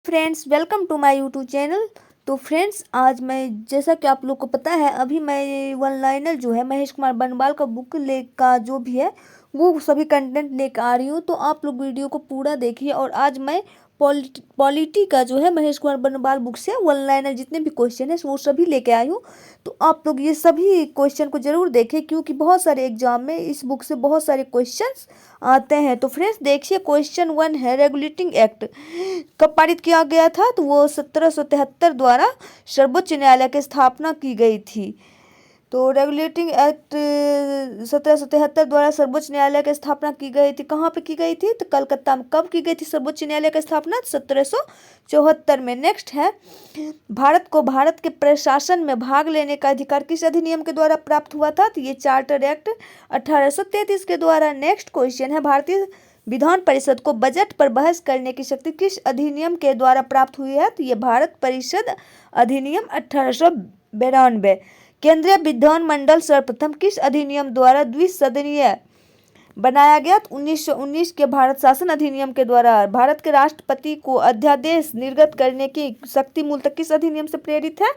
Friends, welcome to my YouTube channel. तो friends, आज मैं, जैसा कि आप लोग को पता है, अभी मैं वन लाइनर जो है महेश कुमार बनवाल का बुक ले का जो भी है वो सभी कंटेंट लेकर आ रही हूँ। तो आप लोग वीडियो को पूरा देखिए। और आज मैं पॉलिटी का जो है महेश कुमार बनवाल बुक से वन लाइनर जितने भी क्वेश्चन है वो सभी लेके आई हूँ। तो आप लोग ये सभी क्वेश्चन को जरूर देखें, क्योंकि बहुत सारे एग्जाम में इस बुक से बहुत सारे क्वेश्चंस आते हैं। तो फ्रेंड्स देखिए, क्वेश्चन 1 है, रेगुलेटिंग एक्ट कब पारित किया गया था? तो वो 1773 द्वारा सर्वोच्च न्यायालय की स्थापना की गई थी। तो रेगुलेटिंग एक्ट 1773 द्वारा सर्वोच्च न्यायालय की स्थापना की गई थी। कहाँ पे की गई थी? तो कलकत्ता में। कब की गई थी सर्वोच्च न्यायालय की स्थापना? 1774 में। नेक्स्ट है, भारत को भारत के प्रशासन में भाग लेने का अधिकार किस अधिनियम के द्वारा प्राप्त हुआ था? तो ये चार्टर एक्ट 1833 के द्वारा। नेक्स्ट क्वेश्चन है, भारतीय विधान परिषद को बजट पर बहस करने की शक्ति किस अधिनियम के द्वारा प्राप्त हुई है? तो ये भारत परिषद अधिनियम 1892। केंद्रीय विधानमंडल सर्वप्रथम किस अधिनियम द्वारा द्विसदनीय बनाया गया? 1919 के भारत शासन अधिनियम के द्वारा। भारत के राष्ट्रपति को अध्यादेश निर्गत करने की शक्ति मूलतः किस अधिनियम से प्रेरित है?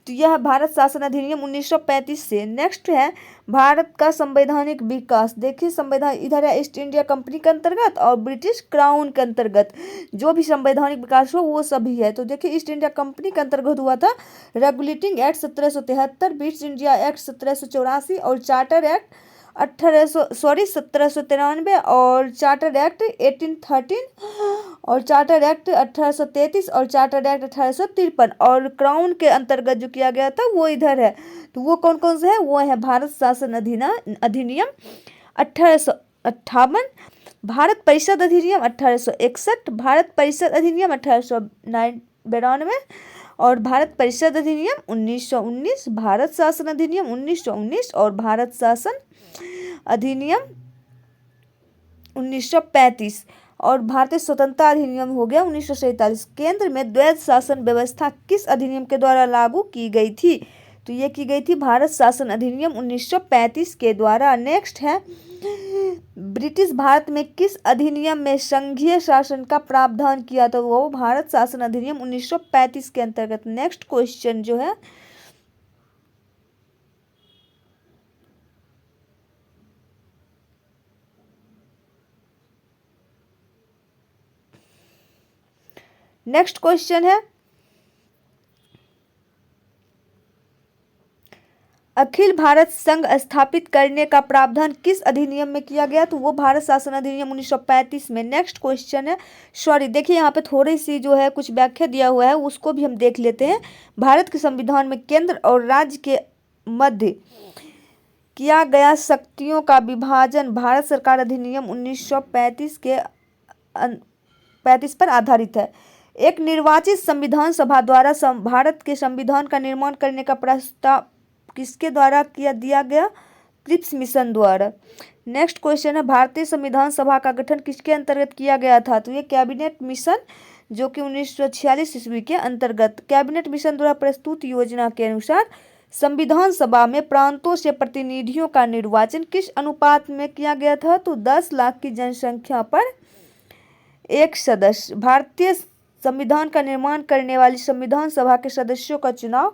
तो यह भारत शासन अधिनियम 1935 से। नेक्स्ट है, भारत का संवैधानिक विकास। देखिए, संविधान इधर है ईस्ट इंडिया कंपनी के अंतर्गत और ब्रिटिश क्राउन के अंतर्गत जो भी संवैधानिक विकास हो वो सभी है। तो देखिए, ईस्ट इंडिया कंपनी के अंतर्गत हुआ था regulating act 1773, British India act 1784 और चार्टर एक्ट 1793 और चार्टर एक्ट 1813 और चार्टर एक्ट 1833 और चार्टर एक्ट 1853। और क्राउन के अंतर्गत जो किया गया था वो इधर है। तो वो कौन कौन से है? वो है भारत शासन अधिनियम 1858, भारत परिषद अधिनियम 1861, भारत परिषद अधिनियम 1892 और भारत परिषद अधिनियम 1919, भारत शासन अधिनियम 1919 और भारत शासन अधिनियम 1935 और भारतीय स्वतंत्रता अधिनियम हो गया 1947। केंद्र में द्वैध शासन व्यवस्था किस अधिनियम के द्वारा लागू की गई थी? तो ये की गई थी भारत शासन अधिनियम 1935 के द्वारा। नेक्स्ट है, ब्रिटिश भारत में किस अधिनियम में संघीय शासन का प्रावधान किया? तो वो भारत शासन अधिनियम 1935 के अंतर्गत। नेक्स्ट क्वेश्चन जो है, नेक्स्ट क्वेश्चन है, अखिल भारत संघ स्थापित करने का प्रावधान किस अधिनियम में किया गया? तो वो भारत शासन अधिनियम 1935 में। नेक्स्ट क्वेश्चन है, सॉरी देखिए यहाँ पे थोड़ी सी जो है कुछ व्याख्या दिया हुआ है, उसको भी हम देख लेते हैं। भारत के संविधान में केंद्र और राज्य के मध्य किया गया शक्तियों का विभाजन भारत सरकार अधिनियम 1935 के 35 पर आधारित है। एक निर्वाचित संविधान सभा द्वारा भारत के संविधान का निर्माण करने का प्रस्ताव किसके द्वारा दिया गया? क्रिप्स मिशन द्वारा। नेक्स्ट क्वेश्चन है, भारतीय संविधान सभा का गठन किसके अंतर्गत किया गया था? तो ये कैबिनेट मिशन जो कि 1946 ईस्वी के अंतर्गत। कैबिनेट मिशन द्वारा प्रस्तुत योजना के अनुसार संविधान सभा में प्रांतों से प्रतिनिधियों का निर्वाचन किस अनुपात में किया गया था? तो 10 लाख की जनसंख्या पर एक सदस्य। भारतीय संविधान का निर्माण करने वाली संविधान सभा के सदस्यों का चुनाव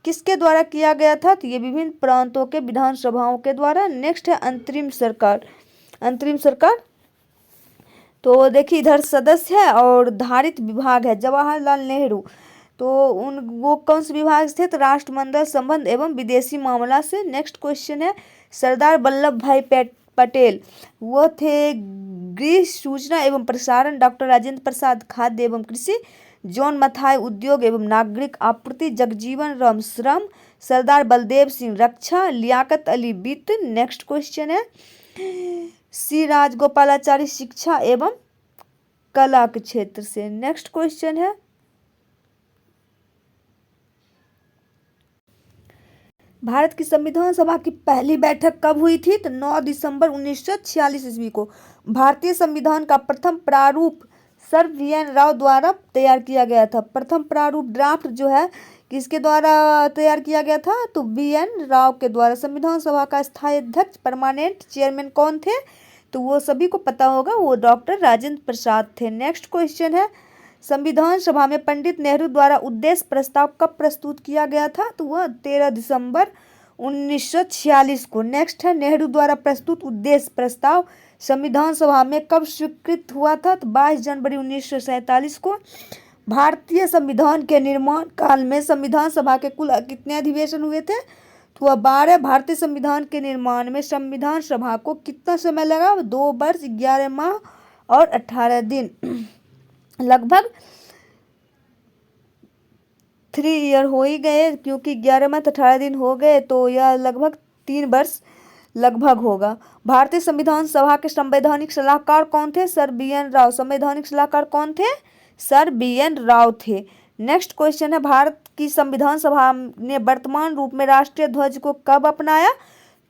किसके द्वारा किया गया था? तो ये विभिन्न प्रांतों के विधानसभाओं के द्वारा। नेक्स्ट है, अंतरिम सरकार। अंतरिम सरकार, तो देखिए इधर सदस्य है और धारित विभाग है जवाहरलाल नेहरू। तो वो कौन से विभाग से थे? तो राष्ट्रमंडल संबंध एवं विदेशी मामला से। नेक्स्ट क्वेश्चन है, सरदार वल्लभ भाई पटेल वो थे गृह सूचना एवं प्रसारण, डॉक्टर राजेंद्र प्रसाद खाद्य एवं कृषि, जॉन मथाई उद्योग एवं नागरिक आपूर्ति, जगजीवन राम श्रम, सरदार बलदेव सिंह रक्षा, लियाकत अली वित्त। नेक्स्ट क्वेश्चन है, सी राजगोपालाचारी शिक्षा एवं कला के क्षेत्र से। नेक्स्ट क्वेश्चन है, भारत की संविधान सभा की पहली बैठक कब हुई थी? तो 9 दिसंबर 1946 ईस्वी को। भारतीय संविधान का प्रथम प्रारूप सर वी.एन. राव द्वारा तैयार किया गया था। प्रथम प्रारूप ड्राफ्ट जो है किसके द्वारा तैयार किया गया था? तो वी.एन. राव के द्वारा। संविधान सभा का स्थायी अध्यक्ष परमानेंट चेयरमैन कौन थे? तो वो सभी को पता होगा, वो डॉक्टर राजेंद्र प्रसाद थे। नेक्स्ट क्वेश्चन है, संविधान सभा में पंडित नेहरू द्वारा उद्देश्य प्रस्ताव कब प्रस्तुत किया गया था? तो वह 13 दिसंबर 1946 को। नेक्स्ट है, नेहरू द्वारा प्रस्तुत उद्देश्य प्रस्ताव संविधान सभा में कब स्वीकृत हुआ था? तो 22 जनवरी 1947 को। भारतीय संविधान के निर्माण काल में संविधान सभा के कुल कितने अधिवेशन हुए थे? तो वह 12। भारतीय संविधान के निर्माण में संविधान सभा को कितना समय लगा? 2 वर्ष 11 माह और 18 दिन, लगभग 3 ईयर हो ही गए, क्योंकि 11 माह 18 दिन हो गए, तो यह लगभग 3 वर्ष लगभग होगा। भारतीय संविधान सभा के संवैधानिक सलाहकार कौन थे? Sir BN Rao. संवैधानिक सलाहकार कौन थे? सर BN राव थे। नेक्स्ट क्वेश्चन है, भारत की संविधान सभा ने वर्तमान रूप में राष्ट्रीय ध्वज को कब अपनाया?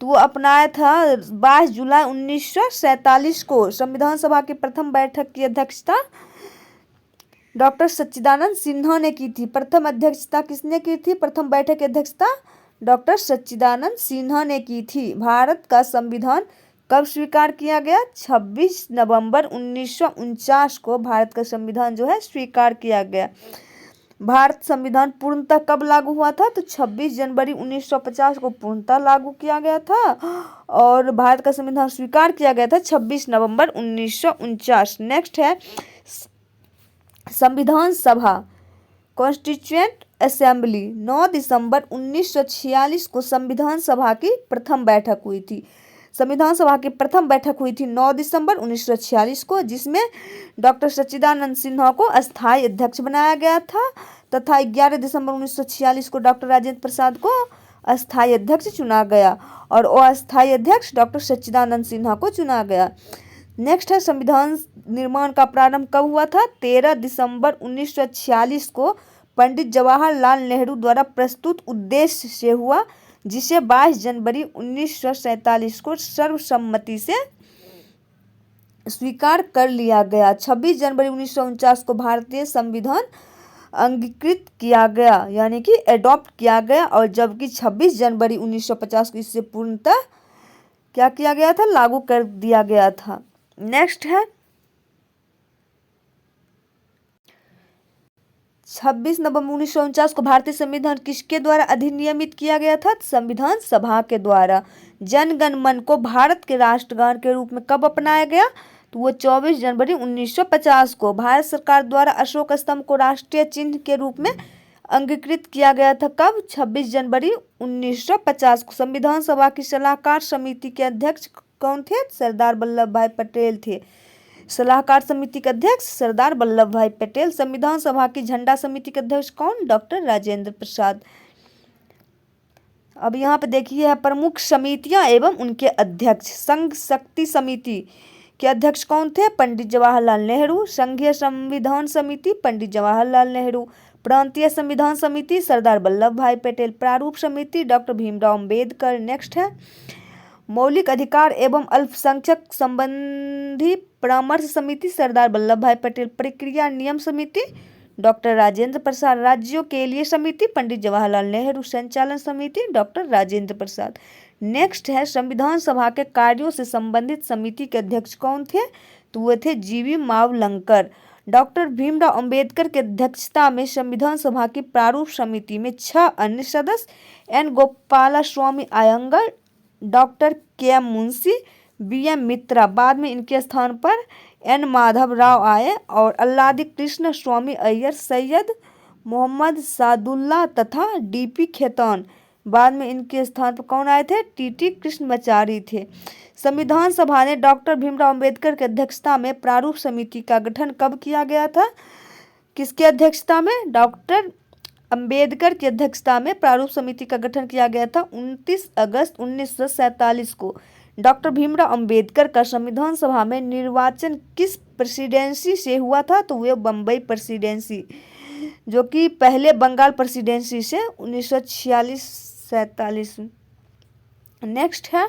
तो वो अपनाया था 22 जुलाई 1947 को। संविधान सभा की प्रथम बैठक की अध्यक्षता डॉक्टर सच्चिदानंद सिन्हा ने की थी। प्रथम अध्यक्षता किसने की थी? प्रथम बैठक की अध्यक्षता डॉक्टर सच्चिदानंद सिन्हा ने की थी। भारत का संविधान कब स्वीकार किया गया? 26 नवंबर 1949 को भारत का संविधान जो है स्वीकार किया गया। भारत संविधान पूर्णतः कब लागू हुआ था? तो 26 जनवरी 1950 को पूर्णतः लागू किया गया था, और भारत का संविधान स्वीकार किया गया था 26 नवंबर 1949। नेक्स्ट है, संविधान सभा कॉन्स्टिट्यूएंट असेंबली 9 दिसंबर 1946 को संविधान सभा की प्रथम बैठक हुई थी। संविधान सभा की प्रथम बैठक हुई थी 9 दिसंबर 1946 को, जिसमें डॉक्टर सच्चिदानंद सिन्हा को अस्थायी अध्यक्ष बनाया गया था तथा 11 दिसंबर 1946 को डॉक्टर राजेंद्र प्रसाद को अस्थायी अध्यक्ष चुना गया, और अस्थायी अध्यक्ष डॉक्टर सच्चिदानंद सिन्हा को चुना गया। नेक्स्ट है, संविधान निर्माण का प्रारंभ कब हुआ था? 13 दिसंबर 1946 को पंडित जवाहरलाल नेहरू द्वारा प्रस्तुत उद्देश्य से हुआ, जिसे 22 जनवरी 1947 को सर्वसम्मति से स्वीकार कर लिया गया। 26 जनवरी 1949 को भारतीय संविधान अंगीकृत किया गया, यानी कि एडॉप्ट किया गया, और जबकि 26 जनवरी 1950 को इसे पूर्णतः क्या किया गया था? लागू कर दिया गया था। नेक्स्ट है, 26 नवंबर 1949 को भारतीय संविधान किसके द्वारा अधिनियमित किया गया था? संविधान सभा के द्वारा। जन गण मन को भारत के राष्ट्रगान के रूप में कब अपनाया गया? तो वो 24 जनवरी 1950 को। भारत सरकार द्वारा अशोक स्तंभ को राष्ट्रीय चिन्ह के रूप में अंगीकृत किया गया था कब? 26 जनवरी 1950 को। संविधान सभा की सलाहकार समिति के अध्यक्ष कौन थे? सरदार वल्लभ भाई पटेल थे। सलाहकार समिति के अध्यक्ष सरदार वल्लभ भाई पटेल। संविधान सभा की झंडा समिति के अध्यक्ष कौन? डॉक्टर राजेंद्र प्रसाद। अब यहाँ पे देखिए प्रमुख समितियां एवं उनके अध्यक्ष। संघ शक्ति समिति के अध्यक्ष कौन थे? पंडित जवाहरलाल नेहरू। संघीय संविधान समिति पंडित जवाहरलाल नेहरू। प्रांतीय संविधान समिति सरदार वल्लभ भाई पटेल। प्रारूप समिति डॉक्टर भीमराव अम्बेडकर। नेक्स्ट है, मौलिक अधिकार एवं अल्पसंख्यक संबंधी परामर्श समिति सरदार वल्लभ भाई पटेल। प्रक्रिया नियम समिति डॉक्टर राजेंद्र प्रसाद। राज्यों के लिए समिति पंडित जवाहरलाल नेहरू। संचालन समिति डॉक्टर राजेंद्र प्रसाद। नेक्स्ट है, संविधान सभा के कार्यों से संबंधित समिति के अध्यक्ष कौन थे? तो वो थे GV मावलंकर। डॉक्टर भीमराव अंबेडकर की अध्यक्षता में संविधान सभा की प्रारूप समिति में 6 अन्य सदस्य N Gopalaswami Ayyangar, doctor KM Munshi, BM Mitra. बाद में इनके स्थान पर N माधव राव आए, और अल्लादी कृष्ण स्वामी अय्यर, सैयद मोहम्मद सादुल्ला तथा DP खेतान। बाद में इनके स्थान पर कौन आए थे? TT कृष्णमाचारी थे। संविधान सभा ने डॉक्टर भीमराव अंबेडकर की अध्यक्षता में प्रारूप समिति का गठन कब किया गया था? किसकी अध्यक्षता में? डॉक्टर अंबेडकर की अध्यक्षता में प्रारूप समिति का गठन किया गया था 29 अगस्त 1947 को। डॉक्टर भीमराव अंबेडकर का संविधान सभा में निर्वाचन किस प्रेसिडेंसी से हुआ था? तो वह बम्बई प्रेसिडेंसी, जो कि पहले बंगाल प्रेसिडेंसी से 1946-47। नेक्स्ट है,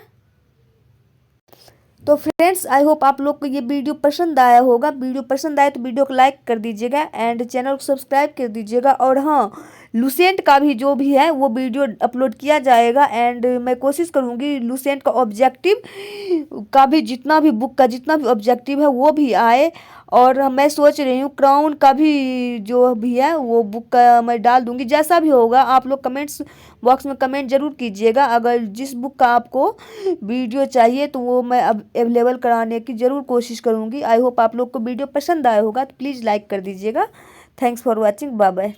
तो फ्रेंड्स आई होप आप लोग को ये वीडियो पसंद आया होगा। वीडियो पसंद आए तो वीडियो को लाइक कर दीजिएगा एंड चैनल को सब्सक्राइब कर दीजिएगा। और हाँ, लुसेंट का भी जो भी है वो वीडियो अपलोड किया जाएगा। एंड मैं कोशिश करूँगी लुसेंट का ऑब्जेक्टिव का भी, जितना भी बुक का जितना भी ऑब्जेक्टिव है वो भी आए। और मैं सोच रही हूँ क्राउन का भी जो भी है वो बुक का मैं डाल दूंगी। जैसा भी होगा आप लोग कमेंट्स बॉक्स में कमेंट जरूर कीजिएगा। अगर जिस बुक का आपको वीडियो चाहिए तो वो मैं अब अवेलेबल कराने की ज़रूर कोशिश करूँगी। आई होप आप लोग को वीडियो पसंद आया होगा, तो प्लीज़ लाइक कर दीजिएगा। Thanks for watching, bye bye.